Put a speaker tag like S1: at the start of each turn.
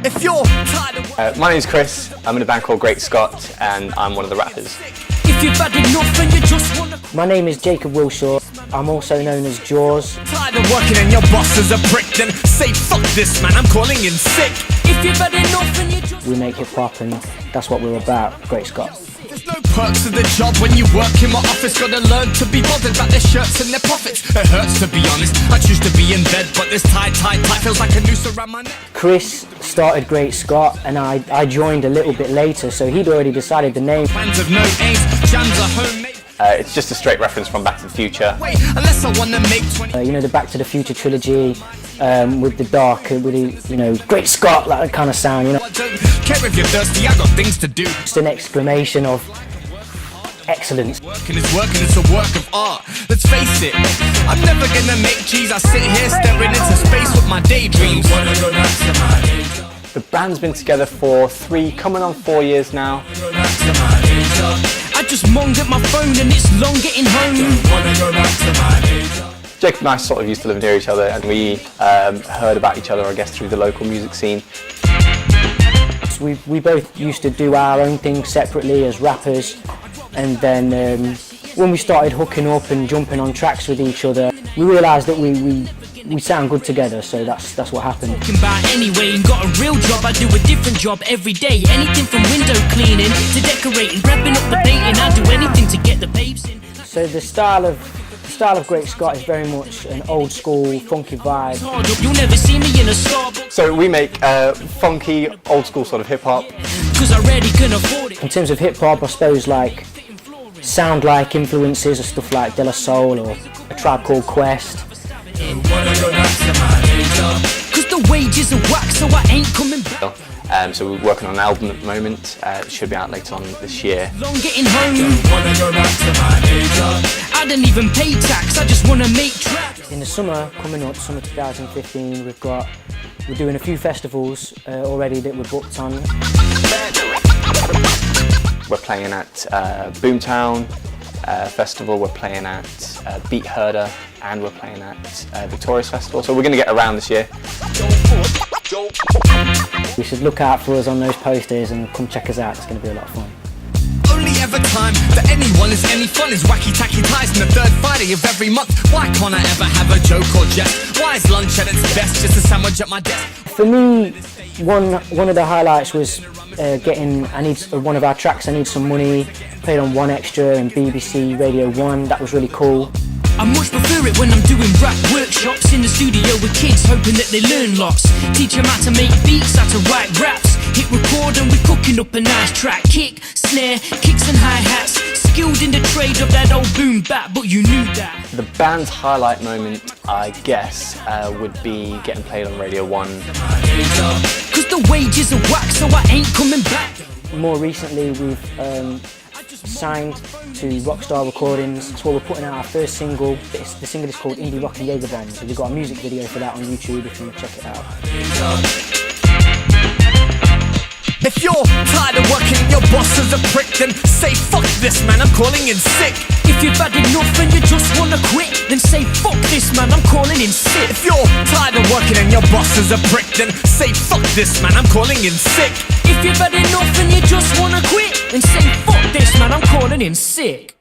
S1: If you're tired of
S2: My name's Chris, I'm in a band called Great Scott and I'm one of the rappers.
S1: If you've had enough and you just wanna
S3: My name is Jacob Wilshaw. I'm also known as Jaws.
S1: tired of working and your boss is a prick, then say fuck this man, I'm calling in sick. If you've had enough and you just
S3: We make hip hop and that's what we're about, Great Scott.
S1: There's no perks to the job when you work in my office. Gotta learn to be bothered about their shirts and their profits. It hurts to be honest, I choose to be in bed, but this tight feels like a noose around my neck.
S3: Chris started Great Scott and I joined a little bit later, so he'd already decided the name.
S1: Plans of no aims, jams are homemade.
S2: It's just a straight reference from Back to the Future.
S1: Wait, unless I wanna make 20
S3: You know, the Back to the Future trilogy with the dark, with the, you know, Great Scott, that kind of sound, you know.
S1: I don't care if you're thirsty, I got things to do.
S3: Just an exclamation of excellence.
S1: Working is working, it's a work of art. Let's face it, I'm never gonna make cheese. I sit here staring into space with my daydreams.
S2: The band's been together for 3, coming on 4 years now.
S1: I just monged at my phone and it's long getting home.
S2: Jacob and I sort of used to live near each other and we heard about each other, I guess, through the local music scene.
S3: We both used to do our own thing separately as rappers, and then when we started hooking up and jumping on tracks with each other, we realised that we sound good together, so that's what happened.
S4: Talking about anyway, ain't got a real job, I do a different job every day. Anything from window cleaning to decorating, wrapping up the painting, I do anything to get the babes in.
S3: So the style of Great Scott is very much an old school, funky vibe.
S4: Hard up, you'll never see me in a Starbucks,
S2: So we make funky, old school sort of hip hop.
S4: cause I already can afford it.
S3: In terms of hip hop, I suppose like sound like influences of stuff like De La Soul or A Tribe Called Quest.
S4: Cause the wages are whack, so I ain't coming back.
S2: So we're working on an album at the moment. It should be out later on this year.
S4: Long getting home. I don't even pay tax, I just wanna make tracks.
S3: In the summer coming up, summer 2015, we're doing a few festivals already that we're booked on.
S2: We're playing at Boomtown Festival, we're playing at Beat Herder, and we're playing at Victoria's Festival. So we're going to get around this year.
S3: You should look out for us on those posters and come check us out, it's going to be a lot of fun.
S1: Only ever time that anyone is any fun is wacky tacky ties on the third Friday of every month. Why can't I ever have a joke or jest? Why is lunch at its best just a sandwich at my desk?
S3: For me, one of the highlights was getting one of our tracks, I Need Some Money, played on 1Extra and BBC Radio 1, that was really cool.
S4: I much prefer it when I'm doing rap workshops in the studio with kids, hoping that they learn lots. Teach them how to make beats, how to write raps. Hit record and we're cooking up a nice track. Kick, snare, kicks and hi-hats. Skilled in the trade of that old boom bap, but you knew that.
S2: The band's highlight moment, I guess, would be getting played on Radio 1.
S4: Cause the wages are whack, so I ain't coming back.
S3: More recently we've signed to Rockstar Recordings. That's where we're putting out our first single. The single is called Indie Rock and Jaeger Bombs. We've got a music video for that on YouTube if you want to check it out.
S1: If you're tired of working and your boss is a prick, then say fuck this man, I'm calling in sick.
S4: If you've had enough and you just wanna quit, then say fuck this man, I'm calling in sick.
S1: If you're tired of working and your boss is a prick, then say fuck this man, I'm calling in sick.
S4: If you've had enough and you just wanna quit, then say fuck this man, I'm calling in sick.